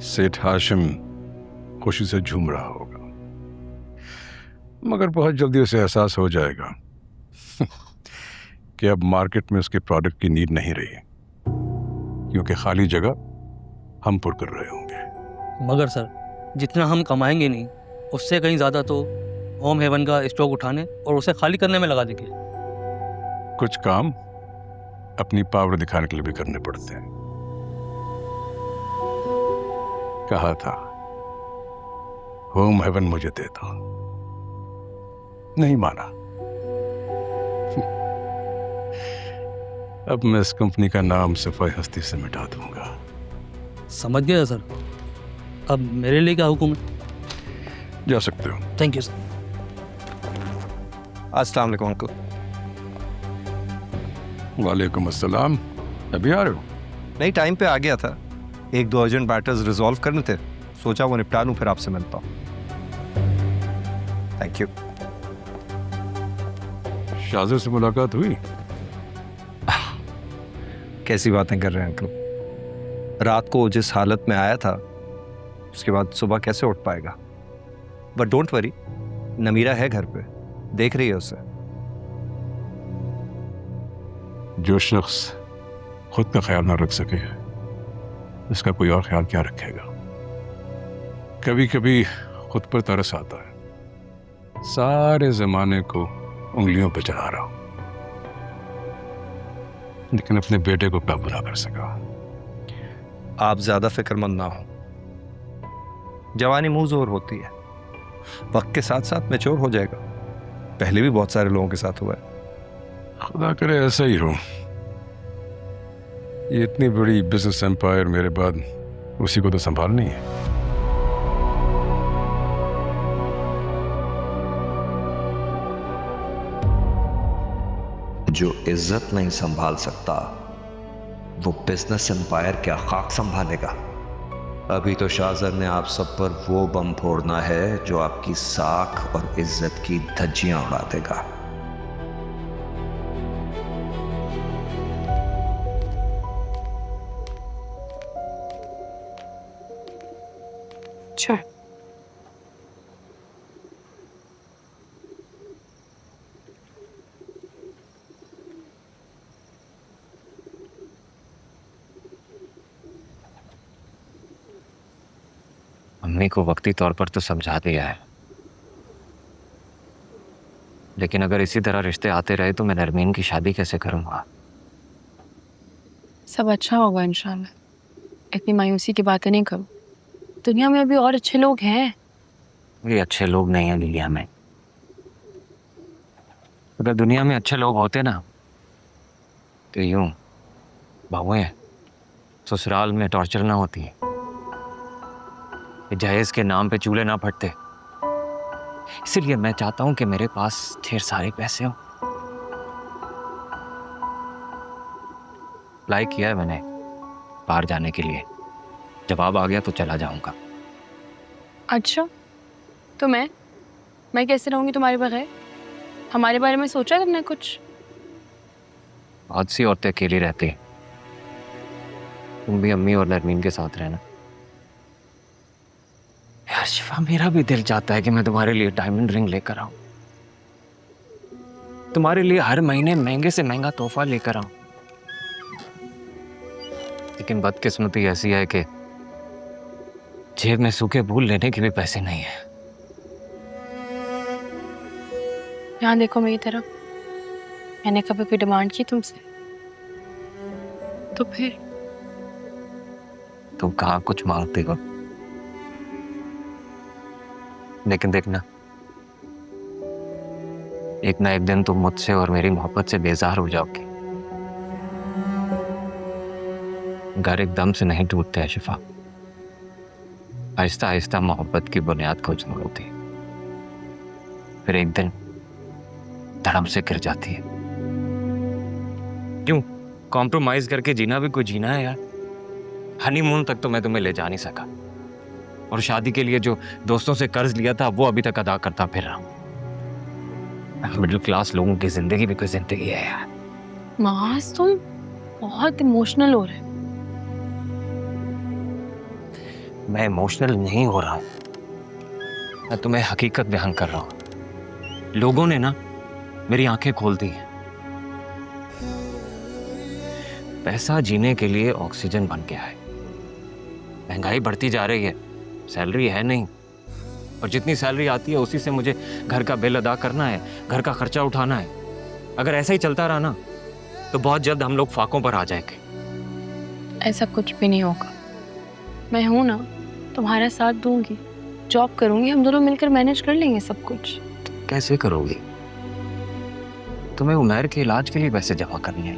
सेठ हाशिम खुशी से झूम रहा होगा, मगर बहुत जल्दी उसे एहसास हो जाएगा कि अब मार्केट में उसके प्रोडक्ट की नीड नहीं रही, क्योंकि खाली जगह हम पुर कर रहे होंगे। मगर सर, जितना हम कमाएंगे नहीं, उससे कहीं ज़्यादा तो होम हेवन का स्टॉक उठाने और उसे खाली करने में लगा देंगे। कुछ काम अपनी पावर दिखाने के लिए भी करने पड़ते हैं। कहा था होम हेवन मुझे दे दो, नहीं माना। अब मैं इस कंपनी का नाम सफाई हस्ती से मिटा दूंगा। समझ गया सर। अब मेरे लिए क्या हुक्म है? जा सकते हो। Thank you sir. अस्सलाम वालेकुम अंकल। वालेकुम अस्सलाम। अभी आ रहे हो? नहीं, टाइम पे आ गया था, एक दो अर्जेंट मैटर्स रिजॉल्व करने थे, सोचा वो निपटा लूं फिर आपसे मिलता हूं। Thank you. शाज़िर से मुलाकात हुई? कैसी बातें कर रहे हैं अंकल, रात को जिस हालत में आया था उसके बाद सुबह कैसे उठ पाएगा। बट डोंट वरी, नमीरा है घर पे, देख रही है उसे। जो शख्स खुद का ख्याल ना रख सके, उसका कोई और ख्याल क्या रखेगा। कभी कभी खुद पर तरस आता है, सारे जमाने को उंगलियों पर चढ़ा रहा हूं, लेकिन अपने बेटे को काबू ना कर सका। आप ज्यादा फिक्रमंद ना हो, जवानी मुंह जोर होती है, वक्त के साथ साथ मैच्योर हो जाएगा। पहले भी बहुत सारे लोगों के साथ हुआ है। खुदा करे ऐसा ही हो। ये इतनी बड़ी बिजनेस एम्पायर मेरे बाद उसी को तो संभालनी है। जो इज्जत नहीं संभाल सकता वो बिजनेस एम्पायर क्या खाक संभालेगा। अभी तो शाहजर ने आप सब पर वो बम फोड़ना है जो आपकी साख और इज्जत की धज्जियां उड़ा देगा। Sure. मम्मी को वक्ती तौर पर तो समझा दिया है, लेकिन अगर इसी तरह रिश्ते आते रहे तो मैं नरमीन की शादी कैसे करूंगा। सब अच्छा होगा इंशाल्लाह। इतनी मायूसी की बातें नहीं करो, दुनिया में अभी और अच्छे लोग हैं। ये अच्छे लोग नहीं हैं दुनिया में। अगर दुनिया में अच्छे लोग होते ना तो यूं बहुएं ससुराल में टॉर्चर ना होती, जहेज के नाम पे चूल्हे ना फटते। इसलिए मैं चाहता हूं कि मेरे पास ढेर सारे पैसे हो। अप्लाई किया है मैंने बाहर जाने के लिए, जवाब आ गया तो चला जाऊंगा। अच्छा, तो मैं कैसे रहूंगी तुम्हारे बगैर? हमारे बारे में सोचा तुमने कुछ? बहुत सी औरतें अकेली रहती हैं, तुम भी अम्मी और नरमीन के साथ रहना। यार शिफा, मेरा भी दिल चाहता है कि मैं तुम्हारे लिए डायमंड रिंग लेकर आऊं, तुम्हारे लिए हर महीने महंगे से महंगा तोहफा लेकर आऊं, लेकिन बदकिस्मती ऐसी है कि जेब में सूखे फूल लेने के भी पैसे नहीं है। यहाँ देखो मेरी तरफ, मैंने कभी कोई डिमांड की तुमसे? तो फिर तुम कहाँ कुछ मांगते हो, लेकिन देखना एक ना एक दिन तुम मुझसे और मेरी मोहब्बत से बेजार हो जाओगे। घर एकदम से नहीं टूटते हैं शिफा, आहिस्ता आहिस्ता मोहब्बत की बुनियाद खोजनी होती है, फिर एक दिन धड़म से गिर जाती है। क्यों कॉम्प्रोमाइज करके जीना भी कोई जीना है यार। हनीमून तक तो मैं तुम्हें ले जा नहीं सका, और शादी के लिए जो दोस्तों से कर्ज लिया था वो अभी तक अदा करता फिर रहा हूं। मिडिल क्लास लोगों की जिंदगी भी कोई जिंदगी है यार। मास, तुम बहुत इमोशनल हो रहे हो। मैं इमोशनल नहीं हो रहा हूं, मैं तुम्हें हकीकत बयान कर रहा हूं। लोगों ने ना मेरी आंखें खोल दी हैं। पैसा जीने के लिए ऑक्सीजन बन गया है। महंगाई बढ़ती जा रही है, सैलरी है नहीं, और जितनी सैलरी आती है उसी से मुझे घर का बिल अदा करना है, घर का खर्चा उठाना है। अगर ऐसा ही चलता रहा ना तो बहुत जल्द हम लोग फाकों पर आ जाएंगे। ऐसा कुछ भी नहीं होगा। मैं हूं ना, तुम्हारा साथ दूंगी, जॉब करूंगी, हम दोनों मिलकर मैनेज कर लेंगे सब कुछ। कैसे करोगी? तुम्हें उमर के इलाज के लिए पैसे जमा करनी है।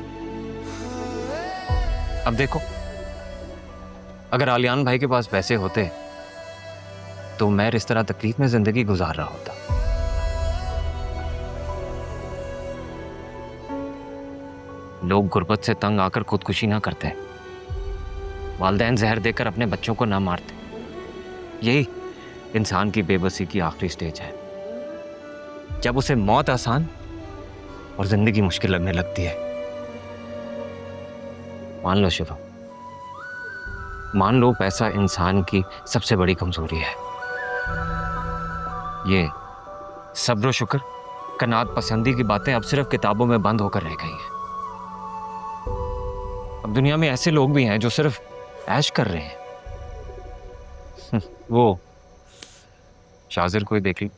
अब देखो, अगर आलियान भाई के पास पैसे होते तो उमर इस तरह तकलीफ में जिंदगी गुजार रहा होता। लोग गुर्बत से तंग आकर खुदकुशी ना करते, वालिदैन जहर देकर अपने बच्चों को ना मारते। यही इंसान की बेबसी की आखिरी स्टेज है, जब उसे मौत आसान और जिंदगी मुश्किल लगने लगती है। मान लो शिवम, मान लो पैसा इंसान की सबसे बड़ी कमजोरी है। ये सब्र शुक्र, कनात पसंदी की बातें अब सिर्फ किताबों में बंद होकर रह गई हैं। अब दुनिया में ऐसे लोग भी हैं जो सिर्फ ऐश कर रहे हैं। वो शाजिर को ही देख ली,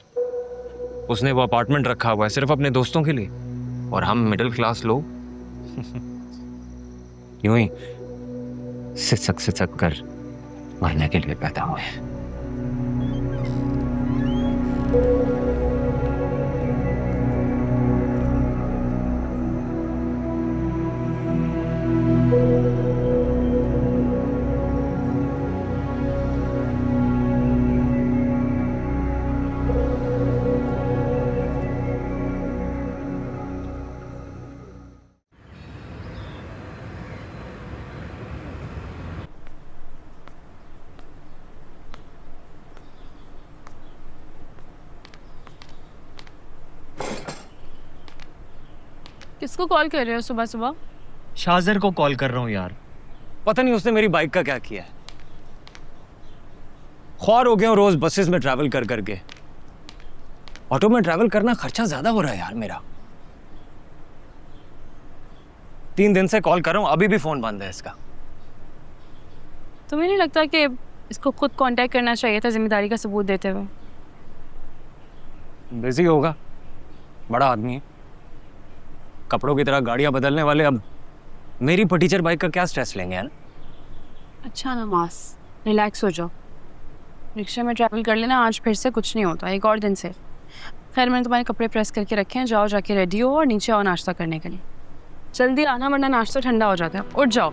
उसने वो अपार्टमेंट रखा हुआ है सिर्फ अपने दोस्तों के लिए, और हम मिडिल क्लास लोग यूं ही सिसक कर मरने के लिए पैदा हुए हैं। किसको कॉल कर रहे हो सुबह सुबह? शाजिर को कॉल कर रहा हूं यार, पता नहीं उसने मेरी बाइक का क्या किया है। ख्वार हो गया हूं रोज बसेस में ट्रैवल कर करके। ऑटो में ट्रैवल करना खर्चा ज्यादा हो रहा है यार मेरा। 3 दिन से कॉल कर रहा हूं, अभी भी फोन बंद है इसका। तुम्हें नहीं लगता कि इसको खुद कांटेक्ट करना चाहिए था जिम्मेदारी का सबूत देते हुए? बिजी होगा, बड़ा आदमी है। कपड़ों की तरह गाड़ियां बदलने वाले अब मेरी फटीचर बाइक का क्या स्ट्रेस लेंगे यार। अच्छा नमाज, रिलैक्स हो जाओ, रिक्शा में ट्रैवल कर लेना, आज फिर से कुछ नहीं होता, एक और दिन से। खैर मैंने तुम्हारे कपड़े प्रेस करके रखे हैं, जाओ जाके रेडी हो और नीचे आओ नाश्ता करने के लिए। जल्दी आना वरना नाश्ता ठंडा हो जाता है। उठ जाओ।